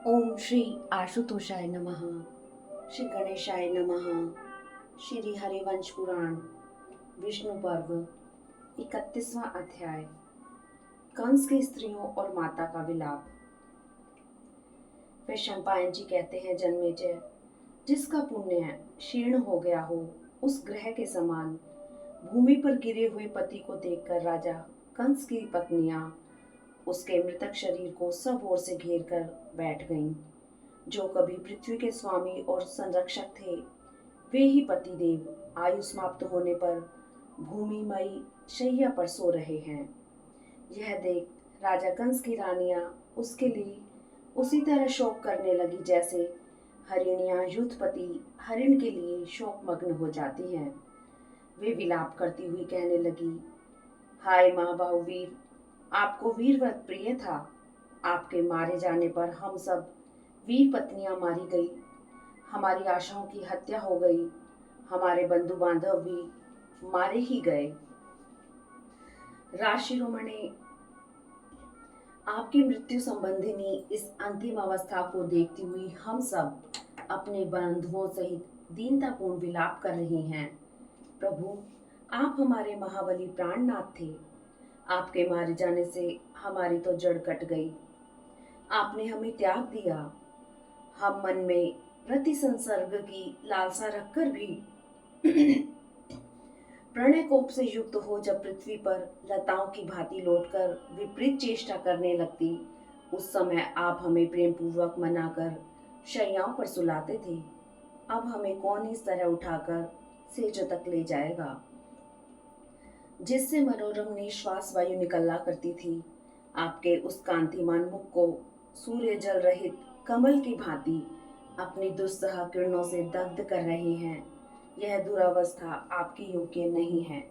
ओम श्री आशुतोषाय नमः। श्री गणेशाय नमः। श्री हरिवंश पुराण विष्णु पर्व 31वां अध्याय। कंस की स्त्रियों और माता का विलाप। वैशंपायन जी कहते हैं, जन्मेजय, जिसका पुण्य क्षीण हो गया हो उस ग्रह के समान भूमि पर गिरे हुए पति को देखकर राजा कंस की पत्नियां उसके मृतक शरीर को सब ओर से घेर कर बैठ गईं। जो कभी पृथ्वी के स्वामी और संरक्षक थे, वे ही पतिदेव आयु समाप्त होने पर भूमिमयी शैया पर सो रहे हैं। यह देख राजा कंस की रानियां उसके लिए उसी तरह शोक करने लगी जैसे हरिणियां युद्धपति हरिण के लिए शोकमग्न हो जाती हैं। वे विलाप करती हुई कहने लगी, हाय महाबाहु वीर, आपको वीरव्रत प्रिय था। आपके मारे जाने पर हम सब वीर पत्नियां मारी गई, हमारी आशाओं की हत्या हो गई, हमारे बंधु बांधव भी मारे ही गए। राजशिरोमणि, आपकी मृत्यु संबंधिनी इस अंतिम अवस्था को देखती हुई हम सब अपने बंधुओं सहित दीनतापूर्ण विलाप कर रहे हैं। प्रभु, आप हमारे महाबली प्राणनाथ थे। आपके मारे जाने से हमारी तो जड़ कट गई। आपने हमें त्याग दिया। हम मन में प्रति संसर्ग की लालसा रखकर भी प्रणय कोप से युक्त हो जब पृथ्वी पर लताओं की भांति लौटकर विपरीत चेष्टा करने लगती, उस समय आप हमें प्रेम पूर्वक मनाकर शैयाओं पर सुलाते थे। अब हमें कौन इस तरह उठाकर सेज तक ले जाएगा, जिससे मनोरम निश्वास वायु निकला करती थी। आपके उस कांतिमान मुख को सूर्य जल रहित कमल की भांति अपनी दुस्सह किरणों से दग्ध कर रहे हैं। यह दुरावस्था आपकी योग्य नहीं है।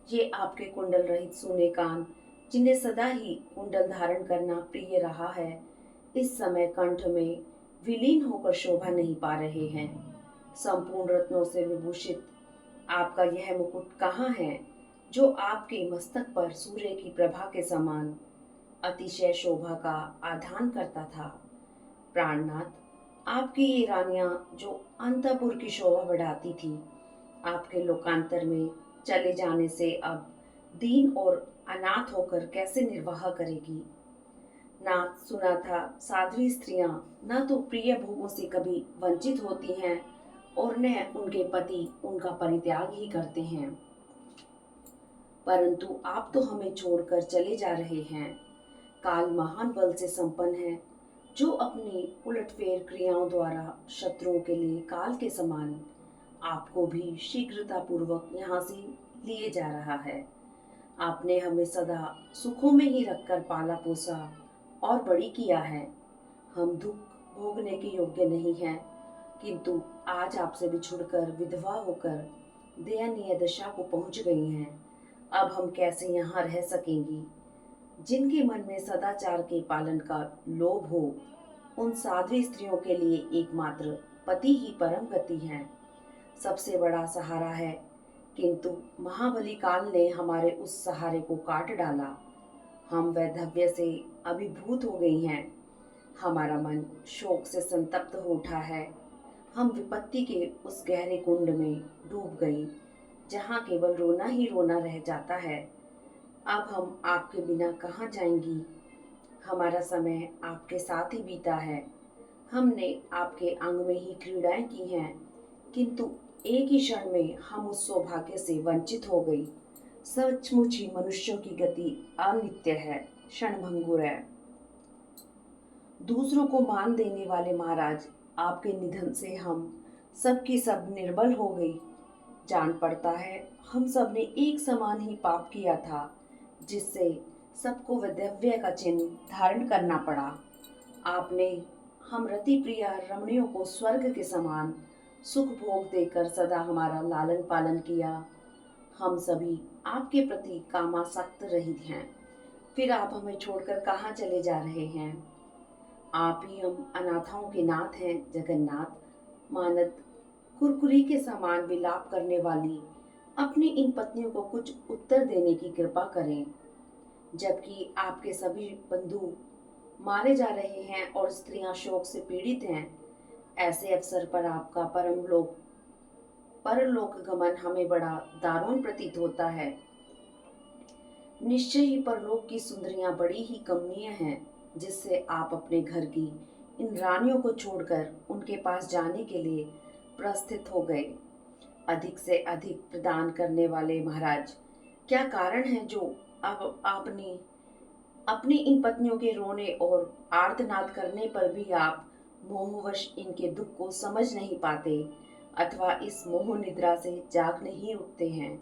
ये आपके कुंडल रहित सूने कान, जिन्हें सदा ही कुंडल धारण करना प्रिय रहा है, इस समय कंठ में विलीन होकर शोभा नहीं पा रहे हैं। संपूर्ण रत्नों से विभूषित आपका यह मुकुट कहाँ है, जो आपके मस्तक पर सूर्य की प्रभा के समान अतिशय शोभा का आधान करता था। प्राणनाथ, आपकी ये रानियां जो अंतपुर की शोभा बढ़ाती थी, आपके लोकांतर में चले जाने से अब दीन और अनाथ होकर कैसे निर्वाह करेगी। नाथ, सुना था साध्वी स्त्रियां न तो प्रिय भोगों से कभी वंचित होती हैं और न उनके पति उनका परित्याग ही करते हैं, परंतु आप तो हमें छोड़कर चले जा रहे हैं। काल महान बल से संपन्न है, जो अपनी उलटफेर क्रियाओं द्वारा शत्रुओं के लिए काल के समान आपको भी शीघ्रतापूर्वक यहाँ से लिए जा रहा है। आपने हमें सदा सुखों में ही रखकर पाला पोसा और बड़ी किया है। हम दुख भोगने के योग्य नहीं हैं, किंतु आज आपसे बिछुड़कर विधवा होकर दयनीय दशा को पहुंच गई हैं। अब हम कैसे यहाँ रह सकेंगी। जिनके मन में सदाचार के पालन का लोभ हो, उन साध्वी स्त्रियों के लिए एकमात्र पति ही परम गति है, सबसे बड़ा सहारा है, किंतु महाबली काल ने हमारे उस सहारे को काट डाला। हम वैधव्य से अभिभूत हो गई हैं। हमारा मन शोक से संतप्त हो उठा है। हम विपत्ति के उस गहरे कुंड में डूब गई, जहाँ केवल रोना ही रोना रह जाता है। अब हम आपके बिना कहाँ जाएंगी। हमारा समय आपके साथ ही बीता है। हमने आपके अंग में ही क्रीड़ाएं की हैं, किंतु एक ही क्षण में हम उस सौभाग्य से वंचित हो गई। सचमुच ही मनुष्यों की गति अनित्य है, क्षणभंगुर है। दूसरों को मान देने वाले महाराज, आपके निधन से हम सबकी सब निर्बल हो गई। जान पड़ता है हम सब ने एक समान ही पाप किया था, जिससे सबको वैधव्य का चिन्ह धारण करना पड़ा। आपने हम रति प्रिय रमणियों को स्वर्ग के समान सुख भोग देकर सदा हमारा लालन पालन किया। हम सभी आपके प्रति कामासक्त रहित हैं, फिर आप हमें छोड़कर कहाँ चले जा रहे हैं। आप ही हम अनाथों के नाथ हैं जगन्नाथ। मानद कुरकुरी के समान विलाप करने वाली अपनी इन पत्नियों को कुछ उत्तर देने की कृपा करें, जबकि आपके सभी बंधु मारे जा रहे हैं और स्त्रियां शोक से पीड़ित हैं, ऐसे अवसर पर आपका परलोक गमन हमें बड़ा दारुण प्रतीत होता है। निश्चय ही परलोक की सुंदरियां बड़ी ही कमनीय हैं, जिससे आप अपने घर की इन रानियों को छोड़कर उनके पास जाने के लिए प्रस्थित हो गए। अधिक से अधिक प्रदान करने वाले महाराज, क्या कारण है जो अब आपने अपनी इन पत्नियों के रोने और आर्तनाद करने पर भी आप मोहवश इनके दुख को समझ नहीं पाते अथवा इस मोह निद्रा से जाग नहीं उठते हैं।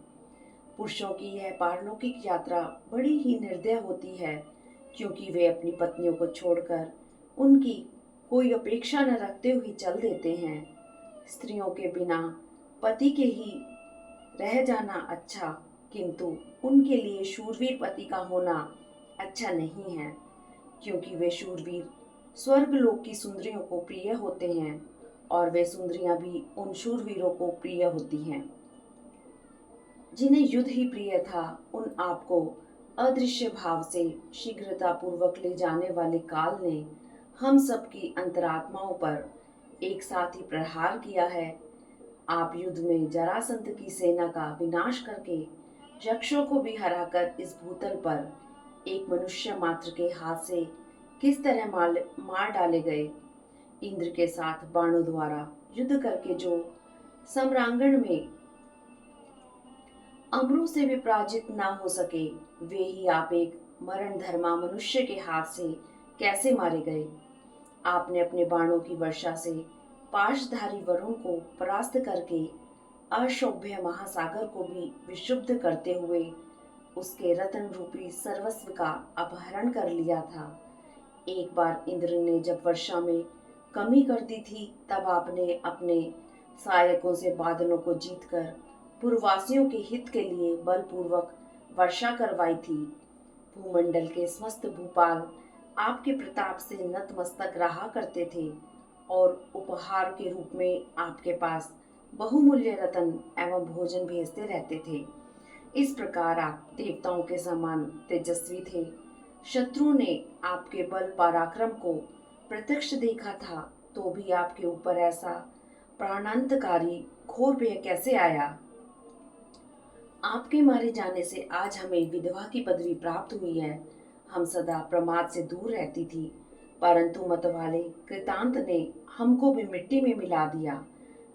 पुरुषों की यह पारलौकिक यात्रा बड़ी ही निर्दय होती है, क्योंकि वे अपनी पत्नियों को छोड़कर उनकी कोई अपेक्षा न रखते हुए चल देते हैं। स्त्रियों के बिना पति के ही रह जाना अच्छा, किंतु उनके लिए शूरवीर पति का होना अच्छा नहीं है, क्योंकि वे शूरवीर स्वर्ग लोक की सुंदरियों को प्रिय होते हैं और वे सुंदरियां भी उन शूरवीरों को प्रिय होती हैं। जिन्हें युद्ध ही प्रिय था, उन आपको अदृश्य भाव से शीघ्रता पूर्वक ले जाने वाले काल ने हम सबकी अंतरात्माओं पर एक साथ ही प्रहार किया है। आप युद्ध में जरासंध की सेना का विनाश करके यक्षों को भी हराकर इस भूतल पर एक मनुष्य मात्र के हाथ से किस तरह मार डाले गए। इंद्र के साथ बाणों द्वारा युद्ध करके जो सम्रांगण में अमरों से भी पराजित ना हो सके, वे ही आप एक मरण धर्मा मनुष्य के हाथ से कैसे मारे गए। आपने अपने बाणों की वर्षा से पाशधारी वरुण को परास्त करके अशोभ्य महासागर को भी विशुद्ध करते हुए उसके रतन रूपी सर्वस्व का अपहरण कर लिया था। एक बार इंद्र ने जब वर्षा में कमी कर दी थी, तब आपने अपने सहायकों से बादलों को जीतकर पूर्ववासियों के हित के लिए बलपूर्वक वर्षा करवाई थी। भूमंडल के समस्त भूपाल आपके प्रताप से नतमस्तक रहा करते थे और उपहार के रूप में आपके पास बहुमूल्य रतन एवं भोजन भेजते रहते थे। इस प्रकार आप देवताओं के समान तेजस्वी थे। शत्रुओं ने आपके बल पराक्रम को प्रत्यक्ष देखा था, तो भी आपके ऊपर ऐसा प्राणांतकारी घोर भय कैसे आया। आपके मारे जाने से आज हमें विधवा की पदवी प्राप्त हुई है। हम सदा प्रमाद से दूर रहती थी, परंतु मतवाले कृतांत ने हमको भी मिट्टी में मिला दिया।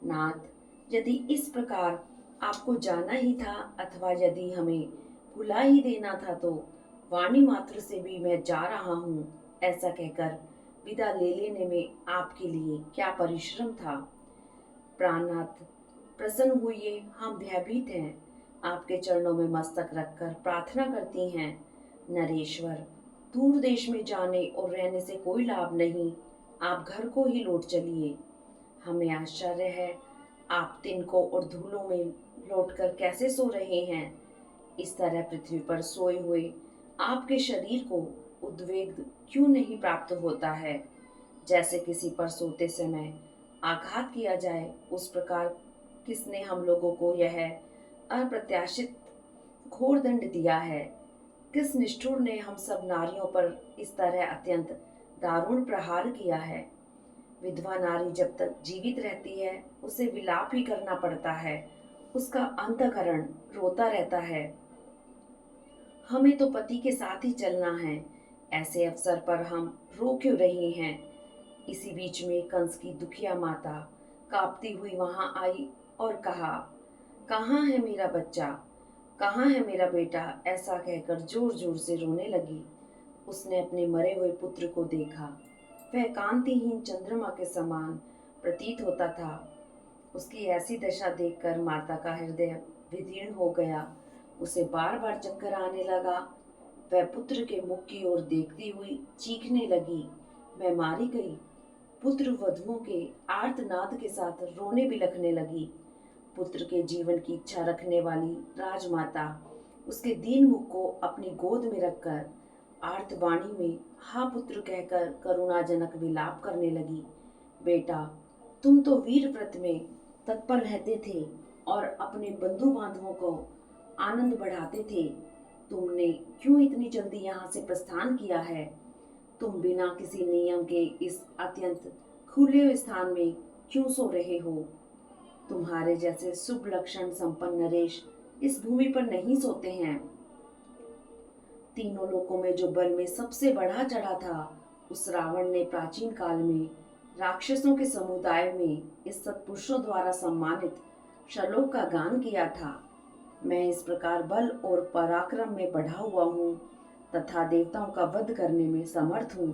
नाथ, यदि इस प्रकार आपको जाना ही था अथवा यदि हमें भुला ही देना था, तो वाणी मात्र से भी मैं जा रहा हूँ ऐसा कहकर विदा ले लेने में आपके लिए क्या परिश्रम था। प्राणनाथ, प्रसन्न हुई, हम भयभीत हैं। आपके चरणों में मस्तक रखकर प्रार्थना करती हैं। नरेश्वर, दूर देश में जाने और रहने से कोई लाभ नहीं, आप घर को ही लौट चलिए। हमें आश्चर्य है, आप तिनकों और धूलों में लौटकर कैसे सो रहे हैं। इस तरह पृथ्वी पर सोए हुए आपके शरीर को उद्वेग क्यों नहीं प्राप्त होता है। जैसे किसी पर सोते समय आघात किया जाए, उस प्रकार किसने हम लोगों को यह अप्रत्याशित घोर दंड दिया है। किस निष्ठुर ने हम सब नारियों पर इस तरह अत्यंत दारुण प्रहार किया है। विधवा नारी जब तक जीवित रहती है, उसे विलाप ही करना पड़ता है, उसका अंतःकरण रोता रहता है। हमें तो पति के साथ ही चलना है, ऐसे अवसर पर हम रो क्यों रहे हैं। इसी बीच में कंस की दुखिया माता कांपती हुई वहां आई और कहा, कहाँ है मेरा बच्चा, कहाँ है मेरा बेटा, ऐसा कहकर जोर जोर से रोने लगी। उसने अपने मरे हुए पुत्र को देखा। वह कांतिहीन चंद्रमा के समान प्रतीत होता था। उसकी ऐसी दशा देखकर माता का हृदय विदीर्ण हो गया। उसे बार बार चक्कर आने लगा। वह पुत्र के मुख की ओर देखती हुई चीखने लगी, मैं मारी गई। पुत्र वधुओं के आर्तनाद के साथ रोने बिलखने लगी। पुत्र के जीवन की इच्छा रखने वाली राजमाता उसके दीन मुख को अपनी गोद में रखकर आर्तवाणी में हा पुत्र कहकर करुणाजनक विलाप करने लगी। बेटा, तुम तो वीर व्रत में तत्पर रहते थे और अपने बंधु बांधवों को आनंद बढ़ाते थे। तुमने क्यों इतनी जल्दी यहाँ से प्रस्थान किया है। तुम बिना किसी नियम के इस अत्यंत खुले हुए स्थान में क्यों सो रहे हो? तुम्हारे जैसे शुभ लक्षण संपन्न नरेश इस भूमि पर नहीं सोते हैं। तीनों लोकों में जो बल में सबसे बढ़ा चढ़ा था, उस रावण ने प्राचीन काल में राक्षसों के समुदाय में इस सत्पुरुषों द्वारा सम्मानित श्लोक का गान किया था। मैं इस प्रकार बल और पराक्रम में बढ़ा हुआ हूँ तथा देवताओं का वध करने में समर्थ हूँ,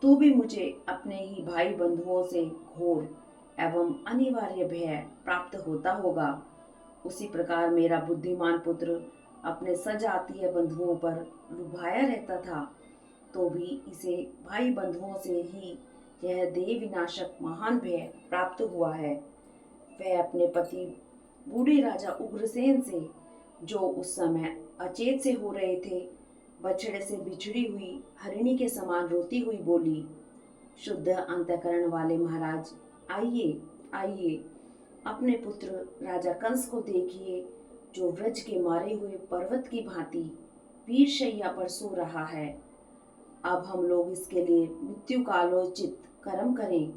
तो भी मुझे अपने ही भाई बंधुओं से घोर एवं अनिवार्य भय प्राप्त होता होगा। उसी प्रकार मेरा बुद्धिमान पुत्र अपने सजातीय बंधुओं पर लुभाया रहता था, तो भी इसे भाई बंधुओं से ही यह देह विनाशक महान भय प्राप्त हुआ है। वह अपने पति बूढ़े राजा उग्रसेन से, जो उस समय अचेत से हो रहे थे, बछड़े से बिछड़ी हुई हरिणी के समान रोती हुई बोली, शुद्ध अंतःकरण वाले महाराज, आइए आइए, अपने पुत्र राजा कंस को देखिए, जो व्रज के मारे हुए पर्वत की भांति वीर शैया पर सो रहा है। अब हम लोग इसके लिए मृत्यु कालोचित कर्म करें,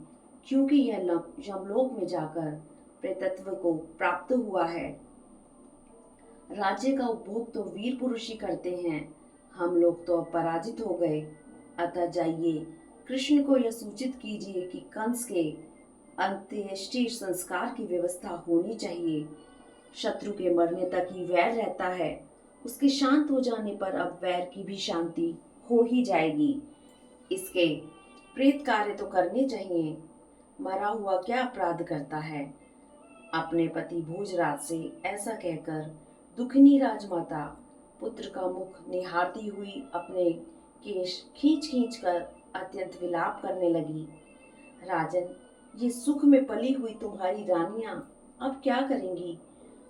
क्योंकि यह यमलोक में जाकर प्रेतत्व को प्राप्त हुआ है। राज्य का उपभोग तो वीर पुरुष ही करते हैं, हम लोग तो अब पराजित हो गए। अतः जाइए, कृष्ण को यह सूचित कीजिए कि कंस के अंत्येष्टि संस्कार की व्यवस्था होनी चाहिए। शत्रु के मरने तक ही वैर रहता है, उसके शांत हो जाने पर अब वैर की भी शांति हो ही जाएगी। इसके प्रेत कार्य तो करने चाहिए। मरा हुआ क्या अपराध करता है? अपने पति भोजराज से ऐसा कहकर दुखनी राजमाता पुत्र का मुख निहारती हुई अपने केश खींच खींच कर अत्यंत विलाप करने लगी। राजन, ये सुख में पली हुई तुम्हारी रानियां अब क्या करेंगी?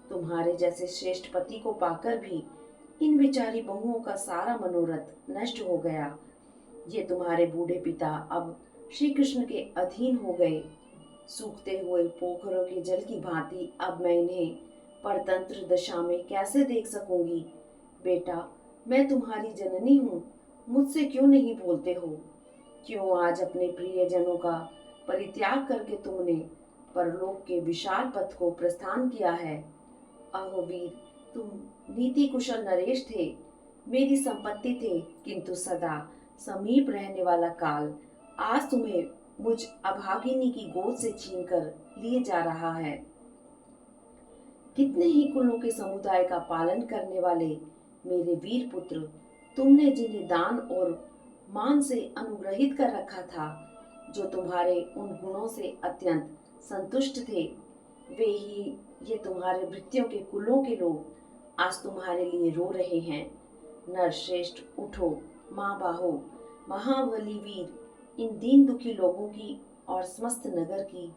तुम्हारे जैसे श्रेष्ठ पति को पाकर भी इन बेचारी बहुओं का सारा मनोरथ नष्ट हो गया। ये तुम्हारे बूढ़े पिता अब श्री कृष्ण के अधीन हो गए। सूखते हुए पोखरों के जल की भांति अब मैं इन्हें परतंत्र दशा में कैसे देख सकूंगी? बेटा, मैं तुम्हारी जननी हूँ, मुझसे क्यों नहीं बोलते हो? क्यों आज अपने प्रियजनों का परित्याग करके तुमने परलोक के विशाल पथ को प्रस्थान किया है? अहो वीर, तुम नीति कुशल नरेश थे, मेरी संपत्ति थे, किंतु सदा समीप रहने वाला काल आज तुम्हें मुझ अभागिनी की गोद से छीनकर लिए जा रहा है। कितने ही कुलों के समुदाय का पालन करने वाले मेरे वीर पुत्र, तुमने जिन्हें दान और मान से अनुग्रहित कर रखा था, जो तुम्हारे उन गुणों से अत्यंत संतुष्ट थे, वे ही ये तुम्हारे भृत्यों के कुलों के लोग आज तुम्हारे लिए रो रहे हैं। नरश्रेष्ठ उठो, माँ बाहो, महाबली वीर, इन दीन दुखी लोगों की और समस्त नगर की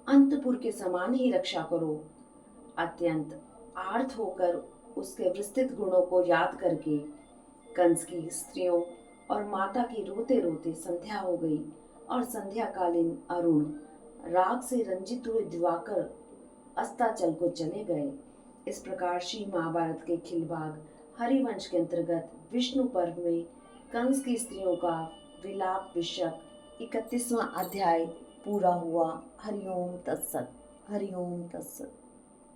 अंतपुर के समान ही रक्षा करो। अत्यंत आर्त होकर उसके विस्तृत गुणों को याद करके कंस की स्त्रियों और माता की रोते रोते संध्या हो गई और संध्याकालीन अरुण राग से रंजित हुए दिवाकर अस्ताचल को चले गए। इस प्रकार श्री महाभारत के खिलभाग हरिवंश के अंतर्गत विष्णु पर्व में कंस की स्त्रियों का विलाप विषयक 31वां अध्याय पूरा हुआ। हरिओम तत्सत। हरिओम तत्सत।